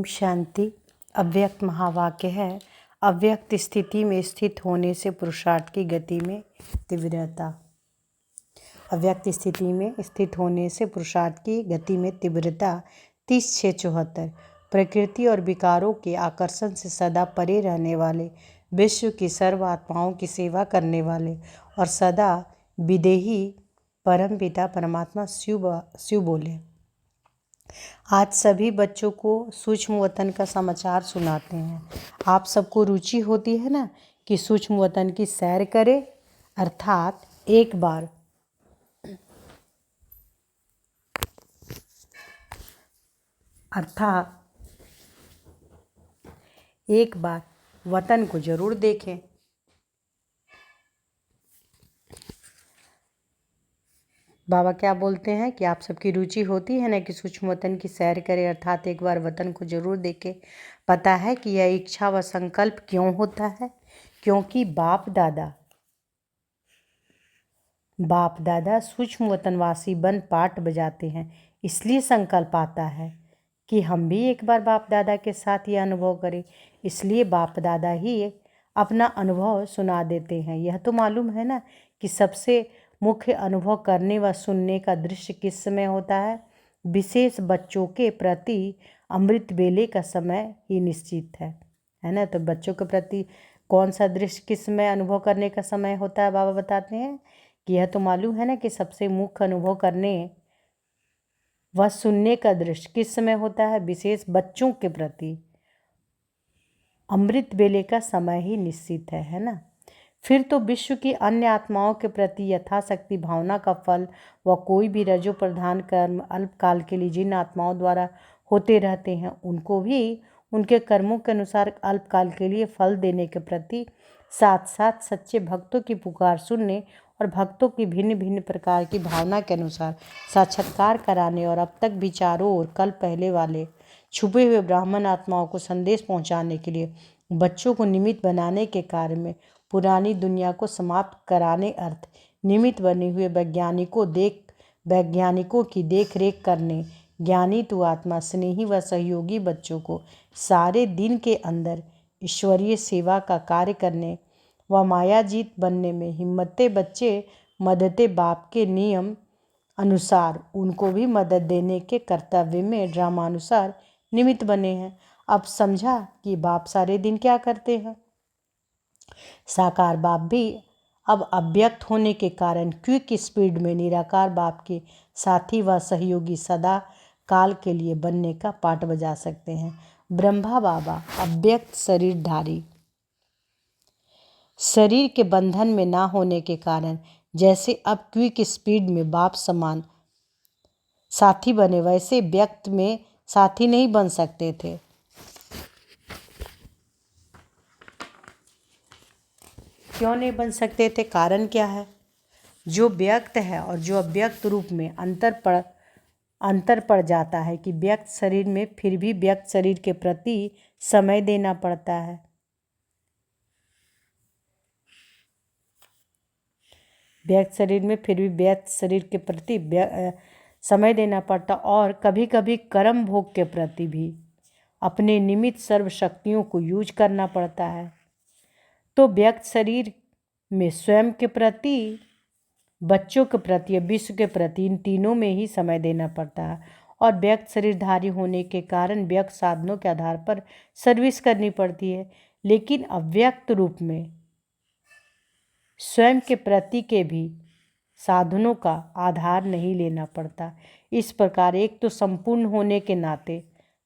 ओम शांति। अव्यक्त महावाक्य है, अव्यक्त स्थिति में स्थित होने से पुरुषार्थ की गति में तीव्रता। अव्यक्त स्थिति में स्थित होने से पुरुषार्थ की गति में तीव्रता। 30/6/74। प्रकृति और विकारों के आकर्षण से सदा परे रहने वाले, विश्व की सर्व आत्माओं की सेवा करने वाले और सदा विदेही परम पिता परमात्मा शिव बोले। आज सभी बच्चों को सूक्ष्म वतन का समाचार सुनाते हैं। आप सबको रुचि होती है ना कि सूक्ष्म वतन की सैर करें, अर्थात एक बार वतन को जरूर देखें। बाबा क्या बोलते हैं कि आप सबकी रुचि होती है ना कि सूक्ष्म वतन की सैर करें, अर्थात एक बार वतन को जरूर देखें। पता है कि यह इच्छा व संकल्प क्यों होता है? क्योंकि बाप दादा सूक्ष्म वतनवासी बन पाठ बजाते हैं, इसलिए संकल्प आता है कि हम भी एक बार बाप दादा के साथ यह अनुभव करें। इसलिए बाप दादा ही अपना अनुभव सुना देते हैं। यह तो मालूम है ना कि सबसे मुख्य अनुभव करने व सुनने का दृश्य किस समय होता है? विशेष बच्चों के प्रति अमृत बेले का समय ही निश्चित है ना। तो बच्चों के प्रति कौन सा दृश्य किस समय अनुभव करने का समय होता है? बाबा बताते हैं कि यह तो मालूम है ना कि सबसे मुख्य अनुभव करने व सुनने का दृश्य किस समय होता है? विशेष बच्चों के प्रति अमृत बेले का समय ही निश्चित है ना। फिर तो विश्व की अन्य आत्माओं के प्रति यथाशक्ति भावना का फल व कोई भी रजो प्रधान कर्म अल्पकाल के लिए जिन आत्माओं द्वारा होते रहते हैं, उनको भी उनके कर्मों के अनुसार अल्पकाल के लिए फल देने के प्रति साथ साथ सच्चे भक्तों की पुकार सुनने और भक्तों की भिन्न भिन्न प्रकार की भावना के अनुसार साक्षात्कार कराने और अब तक विचारों और कल पहले वाले छुपे हुए ब्राह्मण आत्माओं को संदेश पहुंचाने के लिए बच्चों को निमित्त बनाने के कार्य में पुरानी दुनिया को समाप्त कराने अर्थ निमित्त बने हुए वैज्ञानिकों की देख रेख करने ज्ञानी तु आत्मा स्नेही व सहयोगी बच्चों को सारे दिन के अंदर ईश्वरीय सेवा का कार्य करने व मायाजीत बनने में हिम्मते बच्चे मददे बाप के नियम अनुसार उनको भी मदद देने के कर्तव्य में ड्रामानुसार निमित्त बने हैं। अब समझा कि बाप सारे दिन क्या करते हैं। साकार बाप भी अब अव्यक्त होने के कारण क्विक स्पीड में निराकार बाप के साथी व सहयोगी सदा काल के लिए बनने का पाठ बजा सकते हैं। ब्रह्मा बाबा अव्यक्त शरीरधारी, शरीर के बंधन में ना होने के कारण जैसे अब क्विक स्पीड में बाप समान साथी बने, वैसे व्यक्त में साथी नहीं बन सकते थे। क्यों नहीं बन सकते थे? कारण क्या है? जो व्यक्त है और जो अव्यक्त रूप में अंतर पड़ जाता है कि व्यक्त शरीर में फिर भी व्यक्त शरीर के प्रति समय देना पड़ता है। व्यक्त शरीर में फिर भी व्यक्त शरीर के प्रति समय देना पड़ता और कभी कभी कर्म भोग के प्रति भी अपने निमित्त सर्व शक्तियों को यूज करना पड़ता है। तो व्यक्त शरीर में स्वयं के प्रति, बच्चों के प्रति या विश्व के प्रति, इन तीनों में ही समय देना पड़ता है। और व्यक्त शरीरधारी होने के कारण व्यक्त साधनों के आधार पर सर्विस करनी पड़ती है, लेकिन अव्यक्त रूप में स्वयं के प्रति के भी साधनों का आधार नहीं लेना पड़ता। इस प्रकार एक तो संपूर्ण होने के नाते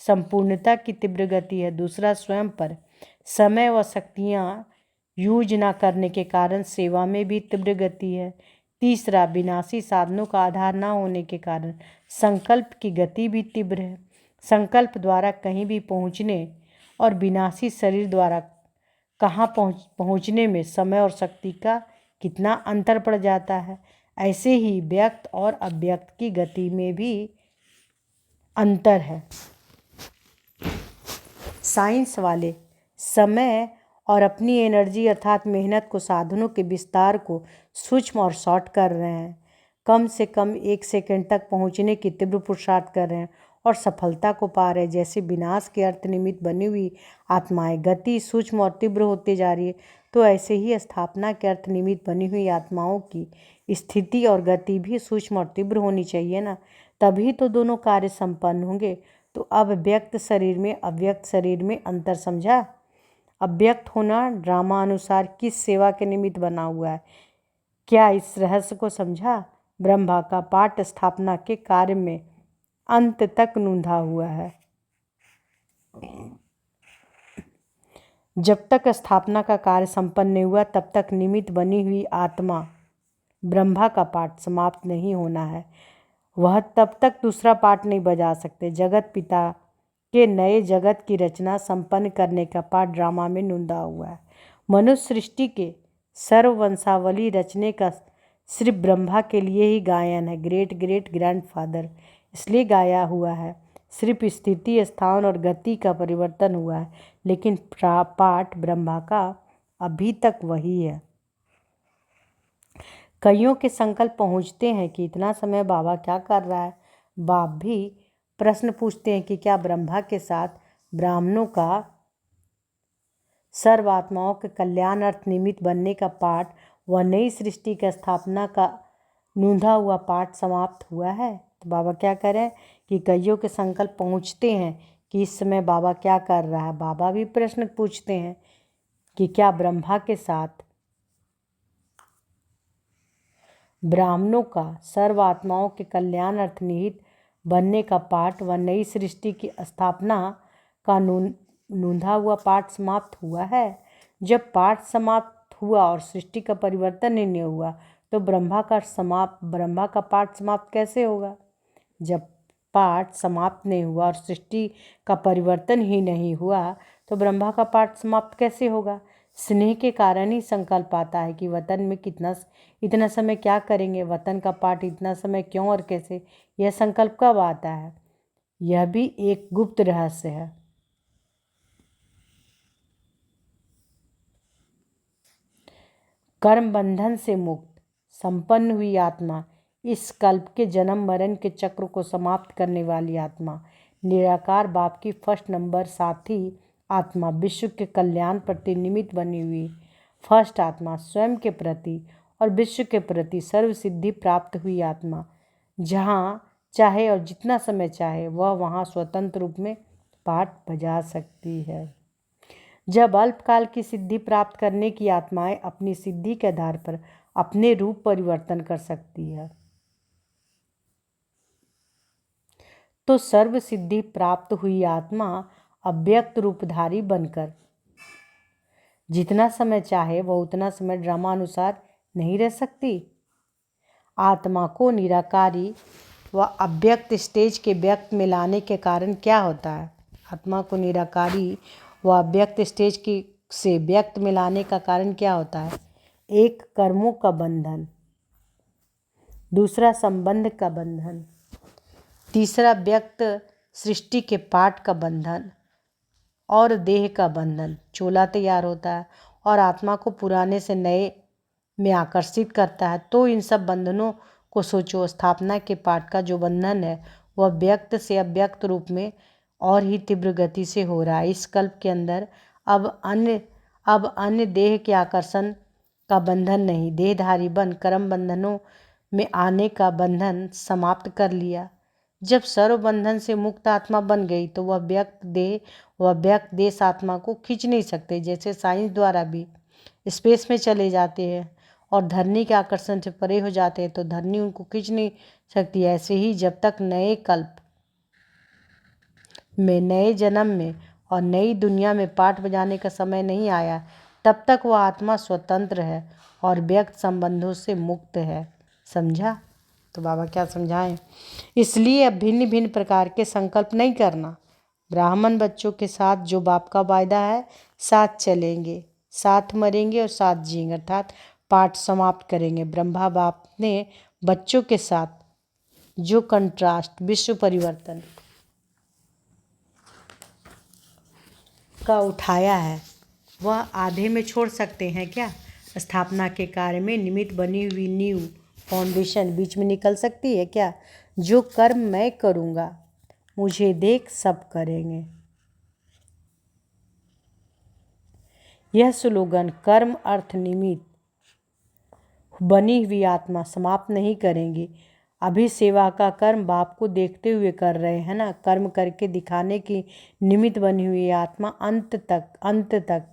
संपूर्णता की तीव्र गति है, दूसरा स्वयं पर समय व शक्तियाँ यूज ना करने के कारण सेवा में भी तीव्र गति है, तीसरा विनाशी साधनों का आधार ना होने के कारण संकल्प की गति भी तीव्र है। संकल्प द्वारा कहीं भी पहुँचने और विनाशी शरीर द्वारा कहाँ पहुँचने में समय और शक्ति का कितना अंतर पड़ जाता है। ऐसे ही व्यक्त और अव्यक्त की गति में भी अंतर है। साइंस वाले समय और अपनी एनर्जी अर्थात मेहनत को साधनों के विस्तार को सूक्ष्म और शॉर्ट कर रहे हैं, कम से कम 1 सेकंड तक पहुंचने की तीव्र पुरुषार्थ कर रहे हैं और सफलता को पा रहे। जैसे विनाश के अर्थ निमित्त बनी हुई आत्माएं गति सूक्ष्म और तीव्र होती जा रही है, तो ऐसे ही स्थापना के अर्थ निमित्त बनी हुई आत्माओं की स्थिति और गति भी सूक्ष्म और तीव्र होनी चाहिए ना, तभी तो दोनों कार्य संपन्न होंगे। तो अब व्यक्त शरीर में अव्यक्त शरीर में अंतर समझा। अव्यक्त होना ड्रामा अनुसार किस सेवा के निमित्त बना हुआ है, क्या इस रहस्य को समझा। ब्रह्मा का पाठ स्थापना के कार्य में अंत तक नूंधा हुआ है। जब तक स्थापना का कार्य संपन्न नहीं हुआ तब तक निमित्त बनी हुई आत्मा ब्रह्मा का पाठ समाप्त नहीं होना है। वह तब तक दूसरा पाठ नहीं बजा सकते। जगत पिता के नए जगत की रचना संपन्न करने का पाठ ड्रामा में नूंधा हुआ है। मनुष्य सृष्टि के सर्ववंशावली रचने का सिर्फ ब्रह्मा के लिए ही गायन है। ग्रेट ग्रेट ग्रैंडफादर इसलिए गाया हुआ है। सिर्फ स्थिति स्थान और गति का परिवर्तन हुआ है, लेकिन पाठ ब्रह्मा का अभी तक वही है। कईयों के संकल्प पहुंचते हैं कि इतना समय बाबा क्या कर रहा है। बाप भी प्रश्न पूछते हैं कि क्या ब्रह्मा के साथ ब्राह्मणों का सर्वात्माओं के कल्याण अर्थ निमित्त बनने का पाठ व नई सृष्टि की स्थापना का नूंधा हुआ पाठ समाप्त हुआ है। तो बाबा क्या करें कि कईयों के संकल्प पहुंचते हैं कि इस समय बाबा क्या कर रहा है। बाबा भी प्रश्न पूछते हैं कि क्या ब्रह्मा के साथ ब्राह्मणों का सर्वात्माओं के कल्याण अर्थ निहित बनने का पाठ व नई सृष्टि की स्थापना का नूंधा हुआ पाठ समाप्त हुआ है। जब पाठ समाप्त हुआ और सृष्टि का परिवर्तन ही नहीं हुआ तो ब्रह्मा का पाठ समाप्त कैसे होगा। जब पाठ समाप्त नहीं हुआ और सृष्टि का परिवर्तन ही नहीं हुआ तो ब्रह्मा का पाठ समाप्त कैसे होगा। स्नेह के कारण ही संकल्प आता है कि वतन में इतना समय क्या करेंगे, वतन का पाठ इतना समय क्यों और कैसे। यह संकल्प कब आता है, यह भी एक गुप्त रहस्य है। कर्म बंधन से मुक्त संपन्न हुई आत्मा, इस कल्प के जन्म मरण के चक्र को समाप्त करने वाली आत्मा, निराकार बाप की फर्स्ट नंबर साथी आत्मा, विश्व के कल्याण प्रति निमित्त बनी हुई फर्स्ट आत्मा, स्वयं के प्रति और विश्व के प्रति सर्व सिद्धि प्राप्त हुई आत्मा, जहाँ चाहे और जितना समय चाहे वह वहाँ स्वतंत्र रूप में पाठ बजा सकती है। जब अल्पकाल की सिद्धि प्राप्त करने की आत्माएं अपनी सिद्धि के आधार पर अपने रूप परिवर्तन कर सकती है, तो सर्व सिद्धि प्राप्त हुई आत्मा अव्यक्त रूपधारी बनकर जितना समय चाहे वह उतना समय ड्रामा अनुसार नहीं रह सकती। आत्मा को निराकारी व अव्यक्त स्टेज के व्यक्त में लाने के कारण क्या होता है। आत्मा को निराकारी व अव्यक्त स्टेज से व्यक्त में लाने का कारण क्या होता है। एक कर्मों का बंधन, दूसरा संबंध का बंधन, तीसरा व्यक्त सृष्टि के पाठ का बंधन और देह का बंधन। चोला तैयार होता है और आत्मा को पुराने से नए में आकर्षित करता है। तो इन सब बंधनों को सोचो। स्थापना के पाठ का जो बंधन है वह व्यक्त से अव्यक्त रूप में और ही तीव्र गति से हो रहा है। इस कल्प के अंदर अब अन्य देह के आकर्षण का बंधन नहीं, देहधारी बन कर्म बंधनों में आने का बंधन समाप्त कर लिया। जब सर्व बंधन से मुक्त आत्मा बन गई तो वह व्यक्त देश आत्मा को खींच नहीं सकते। जैसे साइंस द्वारा भी स्पेस में चले जाते हैं और धरनी के आकर्षण से परे हो जाते हैं तो धरनी उनको खींच नहीं सकती। ऐसे ही जब तक नए कल्प में, नए जन्म में और नई दुनिया में पाठ बजाने का समय नहीं आया तब तक वह आत्मा स्वतंत्र है और व्यक्त संबंधों से मुक्त है। समझा। तो बाबा क्या समझाएं। इसलिए अब भिन्न भिन्न प्रकार के संकल्प नहीं करना। ब्राह्मण बच्चों के साथ जो बाप का वायदा है, साथ चलेंगे, साथ मरेंगे और साथ जिएंगे, अर्थात पाठ समाप्त करेंगे। ब्रह्मा बाप ने बच्चों के साथ जो कंट्रास्ट विश्व परिवर्तन का उठाया है वह आधे में छोड़ सकते हैं क्या। स्थापना के कार्य में निमित्त बनी हुई नींव फाउंडेशन बीच में निकल सकती है क्या। जो कर्म मैं करूँगा मुझे देख सब करेंगे। यह स्लोगन कर्म अर्थ निमित्त बनी हुई आत्मा समाप्त नहीं करेंगी। अभी सेवा का कर्म बाप को देखते हुए कर रहे हैं ना, कर्म करके दिखाने की निमित्त बनी हुई आत्मा अंत तक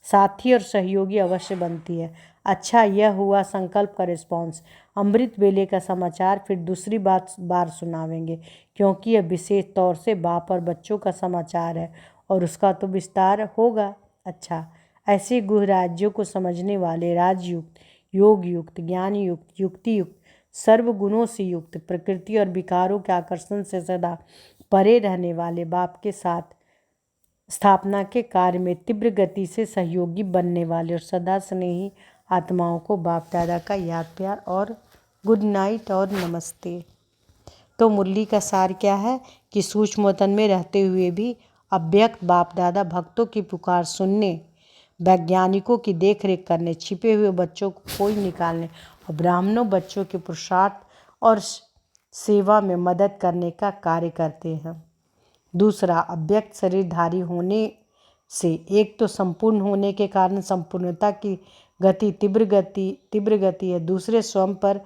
साथी और सहयोगी अवश्य बनती है। अच्छा, यह हुआ संकल्प का रिस्पॉन्स। अमृत वेले का समाचार फिर दूसरी बार सुनावेंगे, क्योंकि यह विशेष तौर से बाप और बच्चों का समाचार है और उसका तो विस्तार होगा। अच्छा, ऐसे गुह राज्यों को समझने वाले राजयुक्त, योग युक्त, ज्ञान युक्त, युक्ति युक्त, सर्वगुणों से युक्त, प्रकृति और विकारों के आकर्षण से सदा परे रहने वाले बाप के साथ स्थापना के कार्य में तीव्र गति से सहयोगी बनने वाले और सदा स्नेही आत्माओं को बाप दादा का याद प्यार और गुड नाइट और नमस्ते। तो मुरली का सार क्या है कि सूक्ष्म वतन में रहते हुए भी अव्यक्त बाप दादा भक्तों की पुकार सुनने, वैज्ञानिकों की देखरेख करने, छिपे हुए बच्चों को खोज निकालने और ब्राह्मणों बच्चों के पुरुषार्थ और सेवा में मदद करने का कार्य करते हैं। दूसरा, अव्यक्त शरीरधारी होने से एक तो संपूर्ण होने के कारण संपूर्णता की गति तीव्र गति है। दूसरे, स्वयं पर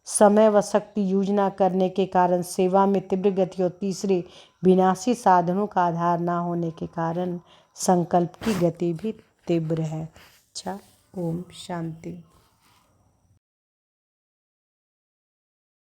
समय व शक्ति यूज न करने के कारण सेवा में तीव्र गति और तीसरे, विनाशी साधनों का आधार न होने के कारण संकल्प की गति भी तीव्र है। अच्छा, ओम शांति।